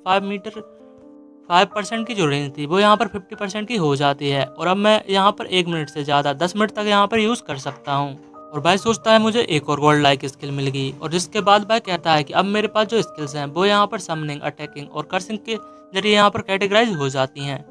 5% की जो रेंज थी वो यहाँ पर 50% की हो जाती है, और अब मैं यहाँ पर 1 मिनट से ज़्यादा 10 मिनट तक यहाँ पर यूज़ कर सकता हूँ। और भाई सोचता है मुझे एक और गोल्ड लाइक स्किल मिल गई, और जिसके बाद भाई कहता है कि अब मेरे पास जो स्किल्स हैं वो यहाँ पर समनिंग, अटैकिंग और कर्सिंग के जरिए यहाँ पर कैटेगराइज हो जाती हैं।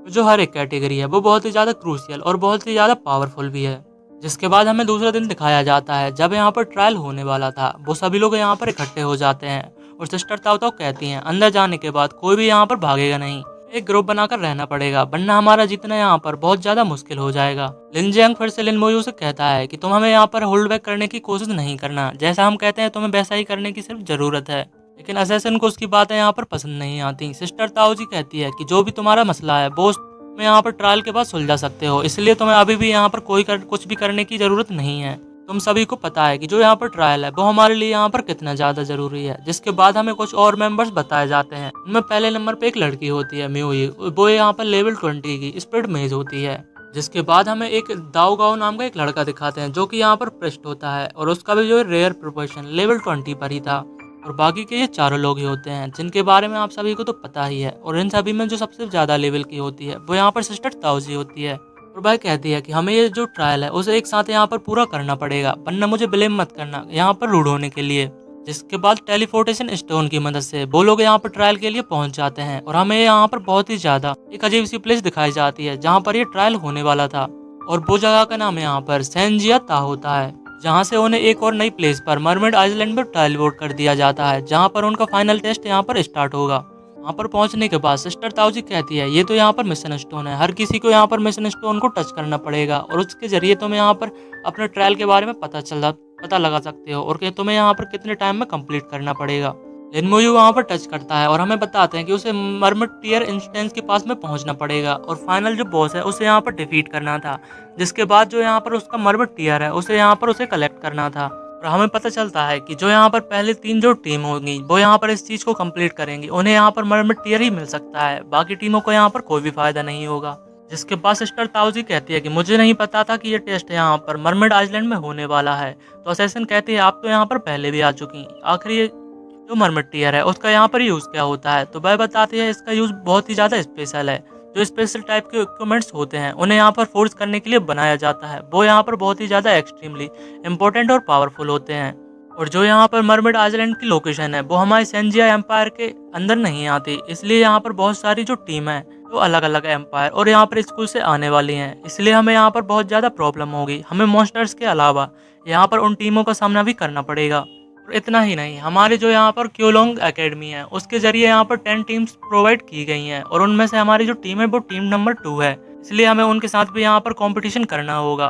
जो हर एक कैटेगरी है वो बहुत ही ज़्यादा क्रूशियल और बहुत ही ज़्यादा पावरफुल भी है। जिसके बाद हमें दूसरा दिन दिखाया जाता है जब यहाँ पर ट्रायल होने वाला था। वो सभी लोग यहाँ पर इकट्ठे हो जाते हैं, और सिस्टर ताओ ताओ कहती हैं अंदर जाने के बाद कोई भी यहाँ पर भागेगा नहीं, एक ग्रुप बनाकर रहना पड़ेगा, वरना हमारा जीतना यहाँ पर बहुत ज्यादा मुश्किल हो जाएगा। लिन जियांग फिर से लिन मोयू से कहता है कि तुम हमें यहाँ पर होल्ड बैक करने की कोशिश नहीं करना, जैसा हम कहते हैं तुम्हें वैसा ही करने की सिर्फ जरूरत है। लेकिन असैसिन को उसकी बातें यहाँ पर पसंद नहीं आती। सिस्टर ताओ जी कहती है कि जो भी तुम्हारा मसला है वो में यहाँ पर ट्रायल के बाद सुलझा सकते हो, इसलिए तुम्हें अभी भी यहाँ पर कुछ भी करने की जरूरत नहीं है। तुम सभी को पता है कि जो यहाँ पर ट्रायल है वो हमारे लिए यहाँ पर कितना ज्यादा जरूरी है। जिसके बाद हमें कुछ और मेंबर्स बताए जाते हैं। उनमें पहले नंबर पे एक लड़की होती है म्यूई, वो यहाँ पर लेवल 20 की स्पीड मेज होती है। जिसके बाद हमें एक दाओ गाओ नाम का एक लड़का दिखाते हैं जो कि यहाँ पर प्रेस्ट होता है, और उसका भी जो रेयर प्रोपोर्शन लेवल 20 पर ही था। और बाकी के ये चारों लोग ही होते हैं जिनके बारे में आप सभी को तो पता ही है। और इन सभी में जो सबसे ज्यादा लेवल की होती है वो यहाँ पर सिस्टर ताओजी होती है। और भाई कहती है कि हमें ये जो ट्रायल है उसे एक साथ यहाँ पर पूरा करना पड़ेगा, वरना मुझे ब्लेम मत करना यहाँ पर रूड होने के लिए। जिसके बाद टेलीपोर्टेशन स्टोन की मदद से वो लोग यहाँ पर ट्रायल के लिए पहुंच जाते हैं, और हमें यहाँ पर बहुत ही ज्यादा एक अजीब सी प्लेस दिखाई जाती है जहाँ पर ये ट्रायल होने वाला था। और वो जगह का नाम यहाँ पर सेंजिया ता होता है, जहाँ से उन्हें एक और नई प्लेस पर मरमेड आइलैंड में टेलीपोर्ट कर दिया जाता है, जहाँ पर उनका फाइनल टेस्ट यहाँ पर स्टार्ट होगा। वहाँ पर पहुँचने के बाद सिस्टर ताओजी कहती है ये तो यहाँ पर मिशन स्टोन है, हर किसी को यहाँ पर मिशन स्टोन को टच करना पड़ेगा, और उसके जरिए तुम्हें यहाँ पर अपने ट्रायल के बारे में पता लगा सकते हो, और कि तुम्हें यहाँ पर कितने टाइम में कंप्लीट करना पड़ेगा। लिन मोयू वहाँ पर टच करता है और हमें बताते हैं कि उसे मरमेड टियर इंस्टेंस के पास में पहुँचना पड़ेगा, और फाइनल जो बॉस है उसे यहाँ पर डिफीट करना था। जिसके बाद जो यहाँ पर उसका मरमेड टियर है उसे यहाँ पर उसे कलेक्ट करना था। और हमें पता चलता है कि जो यहाँ पर पहले 3 जो टीम होंगी वो यहाँ पर इस चीज को कंप्लीट करेंगी, उन्हें यहाँ पर मरमेड टियर ही मिल सकता है, बाकी टीमों को यहाँ पर कोई भी फायदा नहीं होगा। जिसके बाद सिस्टर ताओजी कहती है कि मुझे नहीं पता था कि ये टेस्ट यहाँ पर मरमेड आइलैंड में होने वाला है। तो असैसिन कहती है आप तो यहाँ पर पहले भी आ चुकी, आखिर ये जो मरमेड टियर है उसका यहाँ पर यूज क्या होता है। तो वह बताती है इसका यूज बहुत ही ज्यादा स्पेशल है। जो स्पेशल टाइप के इक्विपमेंट्स होते हैं उन्हें यहाँ पर फोर्स करने के लिए बनाया जाता है, वो यहाँ पर बहुत ही ज़्यादा एक्सट्रीमली इम्पोर्टेंट और पावरफुल होते हैं। और जो यहाँ पर मरमेड आइलैंड की लोकेशन है वो हमारे सेंजिया एम्पायर के अंदर नहीं आती, इसलिए यहाँ पर बहुत सारी जो टीम है तो अलग अलग एम्पायर और यहाँ पर स्कूल से आने वाली हैं, इसलिए हमें यहाँ पर बहुत ज़्यादा प्रॉब्लम होगी। हमें मॉन्स्टर्स के अलावा यहाँ पर उन टीमों का सामना भी करना पड़ेगा। और इतना ही नहीं, हमारे जो यहाँ पर क्योलोंग एकेडमी है उसके जरिए यहाँ पर 10 टीम्स प्रोवाइड की गई हैं, और उनमें से हमारी जो टीम है वो टीम नंबर 2 है, इसलिए हमें उनके साथ भी यहाँ पर कंपटीशन करना होगा।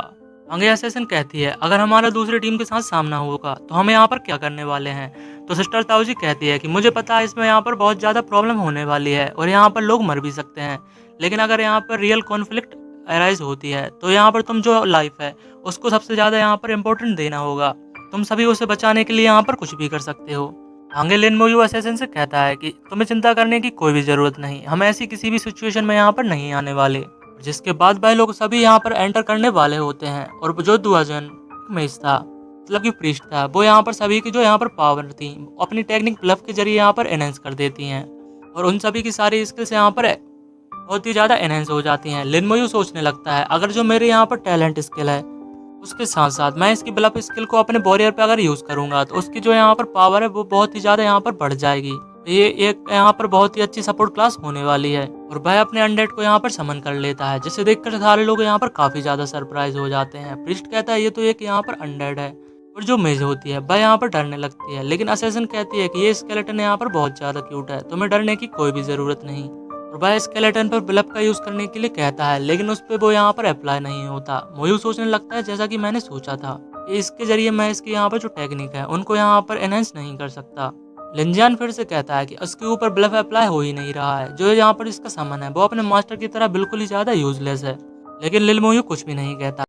आगे असैसिन कहती है अगर हमारा दूसरी टीम के साथ सामना होगा तो हमें यहाँ पर क्या करने वाले हैं। तो सिस्टर ताओजी कहती है कि मुझे पता है इसमें यहाँ पर बहुत ज़्यादा प्रॉब्लम होने वाली है और यहाँ पर लोग मर भी सकते हैं, लेकिन अगर यहाँ पर रियल कॉन्फ्लिक्ट अराइज होती है तो यहाँ पर तुम जो लाइफ है उसको सबसे ज़्यादा यहाँ पर इम्पोर्टेंट देना होगा। तुम सभी उसे बचाने के लिए यहाँ पर कुछ भी कर सकते हो। आगे लिन मोयू असैसिन से कहता है कि तुम्हें चिंता करने की कोई भी जरूरत नहीं, हम ऐसी किसी भी सिचुएशन में यहाँ पर नहीं आने वाले। जिसके बाद भाई लोग सभी यहाँ पर एंटर करने वाले होते हैं, और जो दुआजन मैच था मतलब कि प्रीस्ट था, वो यहाँ पर सभी की जो यहाँ पर पावर थी अपनी टेक्निक ब्लफ के जरिए यहाँ पर एनहेंस कर देती हैं और उन सभी की सारी स्किल्स यहाँ पर बहुत ही ज़्यादा एनहेंस हो जाती हैं। लिन मोयू सोचने लगता है अगर जो मेरे यहाँ पर टैलेंट स्किल है उसके साथ साथ मैं इसकी ब्लफ स्किल को अपने वॉरियर पे अगर यूज़ करूंगा तो उसकी जो यहाँ पर पावर है वो बहुत ही ज़्यादा यहाँ पर बढ़ जाएगी। ये एक यहाँ पर बहुत ही अच्छी सपोर्ट क्लास होने वाली है और वह अपने अनडेड को यहाँ पर समन कर लेता है, जिसे देखकर सारे लोग यहाँ पर काफी ज्यादा सरप्राइज हो जाते हैं। प्रीस्ट कहता है ये तो एक यहाँ पर अनडेड है और जो मेज होती है वह यहाँ पर डरने लगती है, लेकिन असैसिन कहती है कि ये स्केलेटन यहाँ पर बहुत ज्यादा क्यूट है, तुम्हें डरने की कोई भी जरूरत नहीं। और वह स्केलेटन पर ब्लफ का यूज करने के लिए कहता है, लेकिन उस पर वो यहाँ पर अप्लाई नहीं होता। मोयू सोचने लगता है जैसा कि मैंने सोचा था कि इसके जरिए मैं इसकी यहाँ पर जो टेक्निक है उनको यहाँ पर एनहेंस नहीं कर सकता। लिंजियान फिर से कहता है कि उसके ऊपर ब्लफ अप्लाई हो ही नहीं रहा है, जो यहाँ पर इसका सामान है वो अपने मास्टर की तरह बिल्कुल ही ज्यादा यूजलेस है। लेकिन लिन मोयू कुछ भी नहीं कहता।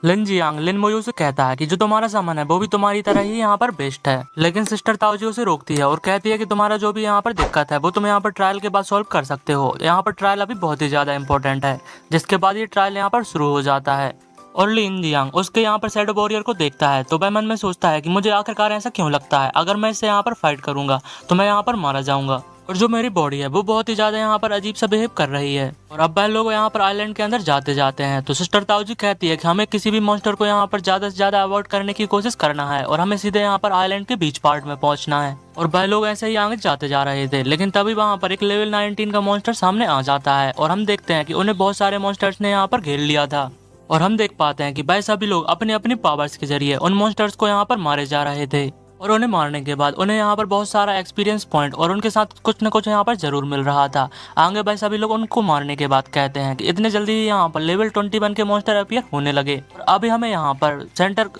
लिन जियांग लिन मोयू से कहता है कि जो तुम्हारा सामान है वो भी तुम्हारी तरह ही यहाँ पर बेस्ट है, लेकिन सिस्टर ताओजी उसे रोकती है और कहती है कि तुम्हारा जो भी यहाँ पर दिक्कत है वो तुम यहाँ पर ट्रायल के बाद सॉल्व कर सकते हो। यहाँ पर ट्रायल अभी बहुत ही ज्यादा इंपॉर्टेंट है, जिसके बाद ये ट्रायल यहाँ पर शुरू हो जाता है। और लिन जियांग उसके यहाँ पर शैडो वॉरियर को देखता है तो वह मन में सोचता है कि मुझे आखिरकार ऐसा क्यों लगता है, अगर मैं इससे यहाँ पर फाइट करूंगा तो मैं यहाँ पर मारा जाऊंगा और जो मेरी बॉडी है वो बहुत ही ज्यादा यहाँ पर अजीब सा बिहेव कर रही है। और अब वह लोग यहाँ पर आइलैंड के अंदर जाते हैं तो सिस्टर ताओजी कहती है कि हमें किसी भी मॉन्स्टर को यहाँ पर ज्यादा से ज्यादा अवॉइड करने की कोशिश करना है और हमें सीधे यहाँ पर आइलैंड के बीच पार्ट में पहुंचना है। और वह लोग ऐसे ही आगे जाते जा रहे थे, लेकिन तभी वहाँ पर एक लेवल 19 का मॉन्स्टर सामने आ जाता है और हम देखते हैं कि उन्हें बहुत सारे मॉन्स्टर्स ने यहाँ पर घेर लिया था। और हम देख पाते हैं कि भाई सभी लोग अपनी अपनी पावर्स के जरिए उन मॉन्स्टर्स को यहाँ पर मारे जा रहे थे और उन्हें मारने के बाद उन्हें यहाँ पर बहुत सारा एक्सपीरियंस पॉइंट और उनके साथ कुछ न कुछ यहाँ पर जरूर मिल रहा था। आगे भाई सभी लोग उनको मारने के बाद कहते हैं कि इतने जल्दी ही यहाँ पर लेवल 21 के मॉन्स्टर अपीयर होने लगे और अभी हमें यहाँ पर सेंटर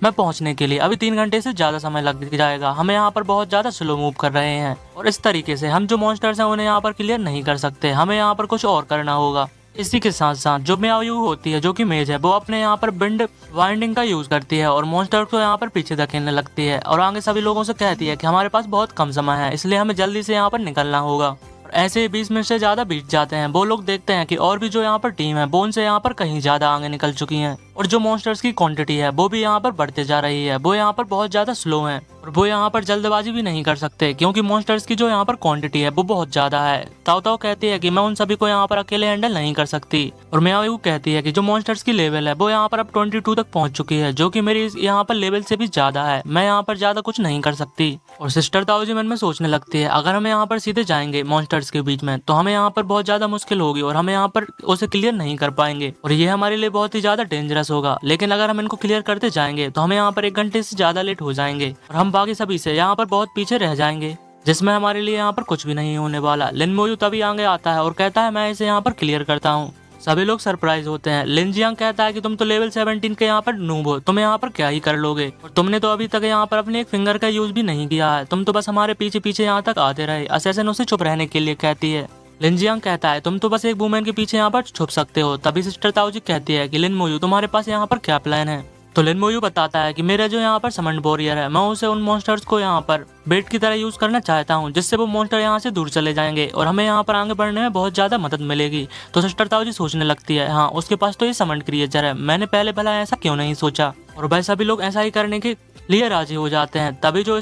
में पहुंचने के लिए अभी 3 घंटे से ज्यादा समय लग जाएगा। हमें यहाँ पर बहुत ज्यादा स्लो मूव कर रहे हैं और इस तरीके से हम जो मॉन्स्टर्स हैं उन्हें यहाँ पर क्लियर नहीं कर सकते, हमें यहाँ पर कुछ और करना होगा। इसी के साथ साथ जो म्याओयू होती है जो कि मेज है वो अपने यहाँ पर बिंड वाइंडिंग का यूज करती है और मॉन्स्टर को यहाँ पर पीछे धकेलने लगती है और आगे सभी लोगों से कहती है कि हमारे पास बहुत कम समय है, इसलिए हमें जल्दी से यहाँ पर निकलना होगा। और ऐसे 20 मिनट से ज्यादा बीत जाते हैं। वो लोग देखते हैं कि और भी जो यहाँ पर टीम है वो उनसे यहाँ पर कहीं ज्यादा आगे निकल चुकी है और जो मॉन्स्टर्स की क्वांटिटी है वो भी यहाँ पर बढ़ते जा रही है। वो यहाँ पर बहुत ज्यादा स्लो है और वो यहाँ पर जल्दबाजी भी नहीं कर सकते क्योंकि मॉन्स्टर्स की जो यहाँ पर क्वांटिटी है वो बहुत ज्यादा है। ताओ ताओ कहती है कि मैं उन सभी को यहाँ पर अकेले हैंडल नहीं कर सकती और म्याओयू कहती है कि जो मॉन्स्टर्स की लेवल है वो यहाँ पर अब 22 तक पहुंच चुकी है, जो कि मेरी यहाँ पर लेवल से भी ज्यादा है, मैं यहाँ पर ज्यादा कुछ नहीं कर सकती। और सिस्टर ताओजी मन में सोचने लगती है अगर हम यहाँ पर सीधे जाएंगे मॉन्स्टर्स के बीच में तो हमें यहाँ पर बहुत ज्यादा मुश्किल होगी और हमें यहाँ पर उसे क्लियर नहीं कर पाएंगे और ये हमारे लिए बहुत ही ज्यादा डेंजरस होगा। लेकिन अगर हम इनको क्लियर करते जाएंगे तो हमें यहाँ पर 1 घंटे से ज्यादा लेट हो जाएंगे और हम बाकी सभी से यहाँ पर बहुत पीछे रह जाएंगे, जिसमें हमारे लिए यहाँ पर कुछ भी नहीं होने वाला। लिन मोयू तभी आगे आता है और कहता है मैं इसे यहाँ पर क्लियर करता हूँ। सभी लोग सरप्राइज होते हैं। लिन जियांग कहता है कि तुम तो लेवल 17 के यहाँ पर नूब हो, तुम यहाँ पर क्या ही कर लोगे और तुमने तो अभी तक यहाँ पर अपने एक फिंगर का यूज भी नहीं किया है, तुम तो बस हमारे पीछे पीछे यहाँ तक आते रहे। असैसिन उसे चुप रहने के लिए कहती है। लिन जियांग कहता है तुम तो बस एक वुमेन के पीछे यहाँ पर छुप सकते हो। तभी सिस्टर ताओजी कहती है कि लिन मोयू तुम्हारे पास यहाँ पर क्या प्लान है। तो लिन मोयू बताता है कि मेरा जो यहाँ पर समन वॉरियर है मैं उसे उन मॉन्स्टर्स को यहाँ पर बेट की तरह यूज करना चाहता हूँ, जिससे वो मॉन्स्टर यहाँ से दूर चले जाएंगे और हमें यहाँ पर आगे बढ़ने में बहुत ज्यादा मदद मिलेगी। तो सिस्टर ताओजी सोचने लगती है हाँ उसके पास तो ये समन क्रिएचर है, मैंने पहले भला ऐसा क्यों नहीं सोचा। और भाई सभी लोग ऐसा ही करने के लिए राजी हो जाते हैं। तभी जो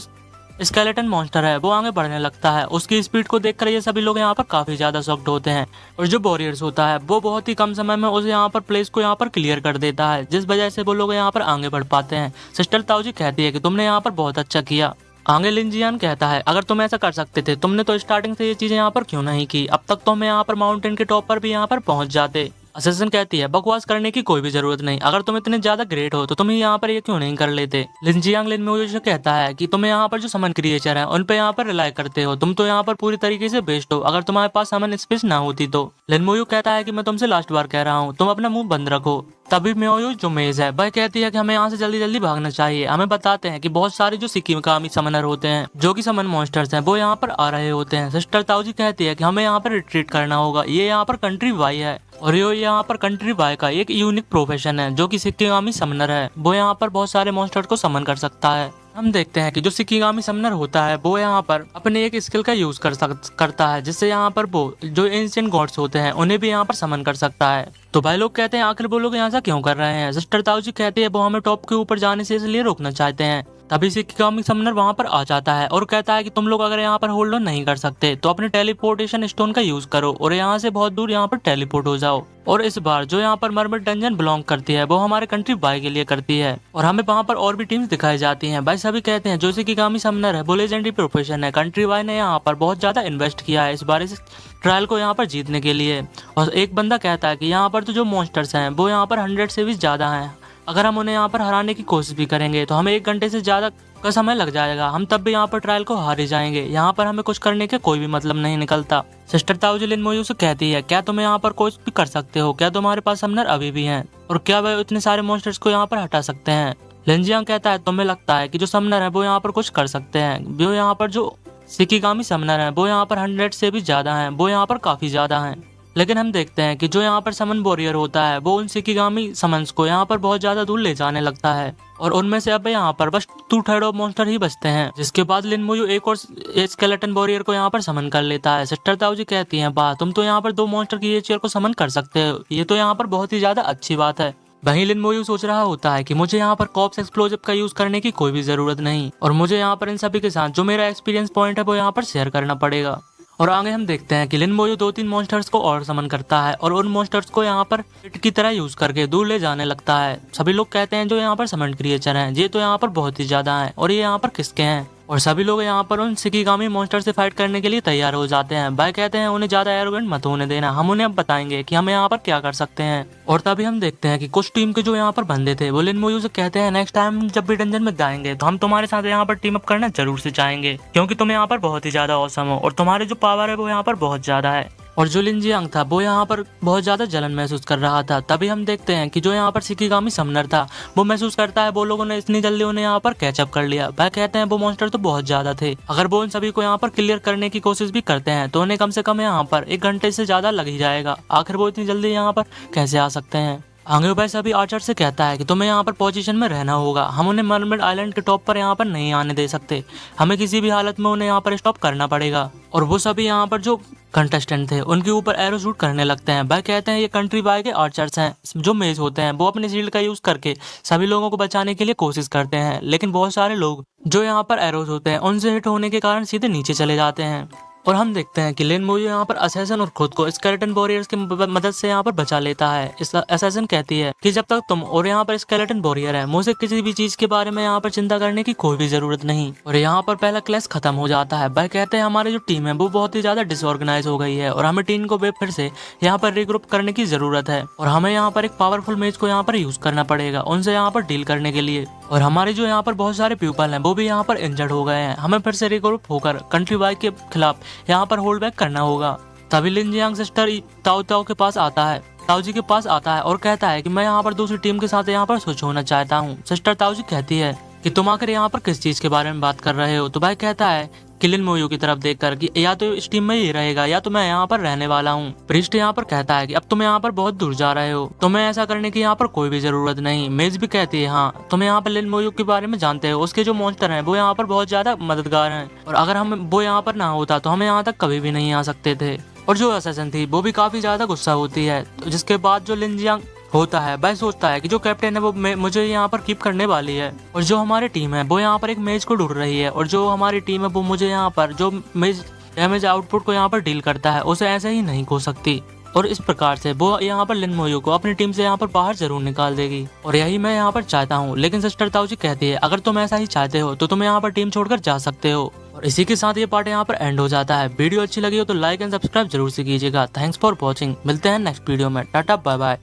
स्केलेटन मॉन्स्टर है वो आगे बढ़ने लगता है। उसकी स्पीड को देखकर ये सभी लोग यहाँ पर काफी ज्यादा शॉक्ड होते हैं और जो वॉरियर्स होता है वो बहुत ही कम समय में उस यहाँ पर प्लेस को यहाँ पर क्लियर कर देता है, जिस वजह से वो लोग यहाँ पर आगे बढ़ पाते हैं। सिस्टर ताओजी कहती है कि तुमने यहाँ पर बहुत अच्छा किया। आगे लिन जियांग कहता है अगर तुम ऐसा कर सकते थे तुमने तो स्टार्टिंग से ये चीजें यहाँ पर क्यों नहीं की, अब तक तो हम यहाँ पर माउंटेन के टॉप पर भी यहाँ पर पहुंच जाते। असैसिन कहती है बकवास करने की कोई भी जरूरत नहीं, अगर तुम इतने ज्यादा ग्रेट हो तो तुम यहाँ पर ये क्यों नहीं कर लेते। लिन जियांग लिन मोयू से कहता है कि तुम्हें यहाँ पर जो समन क्रिएचर है उन पे यहाँ पर रिलाई करते हो, तुम तो यहाँ पर पूरी तरीके से बेस्ट हो, अगर तुम्हारे पास समन स्पेस ना होती तो। लिन मोयू कहता है कि मैं तुमसे लास्ट बार कह रहा हूँ तुम अपना मुंह बंद रखो। तभी म्याओयू जो मेज है वह कहती है कि हमें यहाँ से जल्दी जल्दी भागना चाहिए। हमें बताते हैं कि बहुत सारे जो सिक्किमी समनर होते हैं जो कि समन मॉन्स्टर्स हैं वो यहाँ पर आ रहे होते हैं। सिस्टर ताओजी कहती है कि हमें यहाँ पर रिट्रीट करना होगा, ये यहाँ पर कंट्री वाई है और ये यहाँ पर कंट्री वाई का एक यूनिक प्रोफेशन है जो कि सिक्किमी समनर है, वो यहाँ पर बहुत सारे मॉन्स्टर को समन कर सकता है। हम देखते हैं कि जो शिकिगामी समनर होता है वो यहाँ पर अपने एक स्किल का यूज करता है, जिससे यहाँ पर वो जो एंशिएंट गॉड्स होते हैं उन्हें भी यहाँ पर समन कर सकता है। तो भाई लोग कहते हैं आखिर वो लोग ऐसा क्यों कर रहे हैं। सिस्टर ताऊजी कहती है वो हमें टॉप के ऊपर जाने से इसलिए रोकना चाहते हैं। तभी शिकिगामी समनर वहां पर आ जाता है और कहता है कि तुम लोग अगर यहाँ पर होल्ड ऑन नहीं कर सकते तो अपने टेलीपोर्टेशन स्टोन का यूज करो और यहाँ से बहुत दूर यहाँ पर टेलीपोर्ट हो जाओ। और इस बार जो यहाँ पर मरमेड डंजन बिलोंग करती है वो हमारे कंट्री बाय के लिए करती है और हमें वहाँ पर और भी टीम्स दिखाई जाती हैं। भाई सभी कहते हैं जो शिकिगामी समनर है वो लेजेंडरी प्रोफेशन है, कंट्री बाय ने यहाँ पर बहुत ज्यादा इन्वेस्ट किया है इस बार इस ट्रायल को यहाँ पर जीतने के लिए। और एक बंदा कहता है कि यहाँ पर तो जो मॉन्स्टर्स हैं वो यहाँ पर 100 से भी ज्यादा हैं, अगर हम उन्हें यहाँ पर हराने की कोशिश भी करेंगे तो हमें 1 घंटे से ज्यादा का समय लग जाएगा, हम तब भी यहाँ पर ट्रायल को हार ही जाएंगे, यहाँ पर हमें कुछ करने के कोई भी मतलब नहीं निकलता। सिस्टर ताऊजी लिन मोयू से कहती है क्या तुम यहाँ पर कुछ भी कर सकते हो, क्या तुम्हारे पास समनर अभी भी हैं और क्या वह इतने सारे मॉन्स्टर्स को यहाँ पर हटा सकते हैं। लिन जियांग कहता है तुम्हें लगता है कि जो समनर है वो यहाँ पर कुछ कर सकते हैं, वो यहाँ पर जो शिकिगामी समनर है वो यहाँ पर 100 से भी ज्यादा है, वो यहाँ पर काफी ज्यादा है। लेकिन हम देखते हैं कि जो यहाँ पर समन वॉरियर होता है वो उन शिकिगामी समन्स को यहाँ पर बहुत ज्यादा दूर ले जाने लगता है और उनमें से अब यहाँ पर बस 2/3 ऑफ मॉन्स्टर ही बचते हैं, जिसके बाद लिन मोयू एक और स्केलेटन वॉरियर को यहाँ पर समन कर लेता है। सिस्टर ताऊजी कहती हैं वाह तुम तो यहाँ पर 2 मॉन्स्टर की चेयर को समन कर सकते हो, ये तो यहाँ पर बहुत ही ज्यादा अच्छी बात है। वहीं लिन मोयू सोच रहा होता है कि मुझे यहाँ पर कॉप्स एक्सप्लोजिव का यूज करने की कोई भी जरूरत नहीं और मुझे यहाँ पर इन सभी के साथ जो मेरा एक्सपीरियंस पॉइंट है वो यहाँ पर शेयर करना पड़ेगा। और आगे हम देखते हैं कि लिन मोयू 2-3 मॉन्स्टर्स को और समन करता है और उन मॉन्स्टर्स को यहाँ पर हिट की तरह यूज करके दूर ले जाने लगता है। सभी लोग कहते हैं जो यहाँ पर समन क्रिएचर हैं ये तो यहाँ पर बहुत ही ज्यादा हैं और ये यहाँ पर किसके हैं, और सभी लोग यहाँ पर उन शिकिगामी मॉन्स्टर से फाइट करने के लिए तैयार हो जाते हैं। भाई कहते हैं उन्हें ज्यादा एरोगेंट मत होने देना, हम उन्हें अब बताएंगे कि हम यहाँ पर क्या कर सकते हैं। और तभी हम देखते हैं कि कुछ टीम के जो यहाँ पर बंदे थे वो लिन मोयू से कहते हैं नेक्स्ट टाइम जब भी डंजन में जाएंगे तो हम तुम्हारे साथ यहाँ पर टीम अप करना जरूर से चाहेंगे, क्योंकि तुम यहाँ पर बहुत ही ज्यादा औसम हो और तुम्हारे जो पावर है वो यहाँ पर बहुत ज्यादा है। और जो लिन जियांग था वो यहाँ पर बहुत ज्यादा जलन महसूस कर रहा था। तभी हम देखते हैं कि जो यहाँ पर शिकिगामी समनर था वो महसूस करता है वो लोगों ने इतनी जल्दी उन्हें यहाँ पर कैचअप कर लिया। वह कहते हैं वो मॉन्स्टर तो बहुत ज्यादा थे, अगर वो उन सभी को यहाँ पर क्लियर करने की कोशिश भी करते हैं तो उन्हें कम से कम यहाँ पर 1 घंटे से ज्यादा लग ही जाएगा, आखिर वो इतनी जल्दी यहाँ पर कैसे आ सकते हैं। आंगे भाई सभी आर्चर से कहता है कि तुम्हें यहाँ पर पोजीशन में रहना होगा, हम उन्हें मरमेड आइलैंड के टॉप पर यहाँ पर नहीं आने दे सकते, हमें किसी भी हालत में उन्हें यहाँ पर स्टॉप करना पड़ेगा। और वो सभी यहाँ पर जो कंटेस्टेंट थे उनके ऊपर एरो शूट करने लगते हैं। भाई कहते हैं ये कंट्री बाय के आर्चर्स हैं, जो मेज होते हैं वो अपने शील्ड का यूज करके सभी लोगों को बचाने के लिए कोशिश करते हैं, लेकिन बहुत सारे लोग जो यहाँ पर एरोज होते हैं उनसे हिट होने के कारण सीधे नीचे चले जाते हैं। और हम देखते हैं कि लिन मोयू यहाँ पर असैसन और खुद को स्केलेटन वॉरियर्स की मदद से यहाँ पर बचा लेता है। इस असैसन कहती है कि जब तक तुम और यहाँ पर स्केलेटन वॉरियर है मुझे किसी भी चीज के बारे में यहाँ पर चिंता करने की कोई भी जरूरत नहीं। और यहाँ पर पहला क्लैश खत्म हो जाता है। भाई कहते हैं हमारी जो टीम है वो बहुत ही ज्यादा डिसऑर्गेनाइज हो गई है और हमें टीम को फिर से यहाँ पर रिग्रुप करने की जरूरत है और हमें यहाँ पर एक पावरफुल मेज को यहाँ पर यूज करना पड़ेगा उनसे यहाँ पर डील करने के लिए। और हमारे जो यहाँ पर बहुत सारे पीपल हैं वो भी यहाँ पर इंजर्ड हो गए हैं, हमें फिर से रिग्रुप होकर कंट्री बाय के खिलाफ यहाँ पर होल्ड बैक करना होगा। तभी लिन जियांग सिस्टर ताऊ के पास आता है, ताऊजी के पास आता है और कहता है कि मैं यहाँ पर दूसरी टीम के साथ यहाँ पर स्विच होना चाहता हूँ। सिस्टर ताऊजी कहती है कि तुम आकर यहाँ पर किस चीज के बारे में बात कर रहे हो। तो भाई कहता है कि लिन मोयू की तरफ देखकर कि या तो इस टीम में ही रहेगा या तो मैं यहाँ पर रहने वाला हूँ। प्रीस्ट यहाँ पर कहता है कि अब तुम यहाँ पर बहुत दूर जा रहे हो, तुम्हें ऐसा करने की यहाँ पर कोई भी जरूरत नहीं। मेज भी कहती है हाँ तुम यहाँ पर लिन मोयू के बारे में जानते हो, उसके जो मॉन्स्टर हैं वो यहाँ पर बहुत ज्यादा मददगार हैं और अगर हम वो यहाँ पर ना होता तो हम यहाँ तक कभी भी नहीं आ सकते थे। और जो असैसन थी वो भी काफी ज्यादा गुस्सा होती है, जिसके बाद जो लिन जियांग होता है वह सोचता है कि जो कैप्टन है वो मुझे यहाँ पर कीप करने वाली है और जो हमारी टीम है वो यहाँ पर एक मेज को ढूंढ रही है और जो हमारी टीम है वो मुझे यहाँ पर जो मेज डैमेज आउटपुट को यहाँ पर डील करता है उसे ऐसे ही नहीं खो सकती। और इस प्रकार से वो यहाँ पर लिन मोयू को अपनी टीम से यहाँ पर बाहर जरूर निकाल देगी और यही मैं यहाँ पर चाहता हूँ। लेकिन सिस्टर ताऊजी कहती है अगर तुम ऐसा ही चाहते हो तो तुम यहाँ पर टीम छोड़कर जा सकते हो। और इसी के साथ ये पार्ट यहाँ पर एंड हो जाता है। वीडियो अच्छी लगी हो तो लाइक एंड सब्सक्राइब जरूर से कीजिएगा। थैंक्स फॉर वॉचिंग, मिलते हैं नेक्स्ट वीडियो में, टाटा बाय बाय।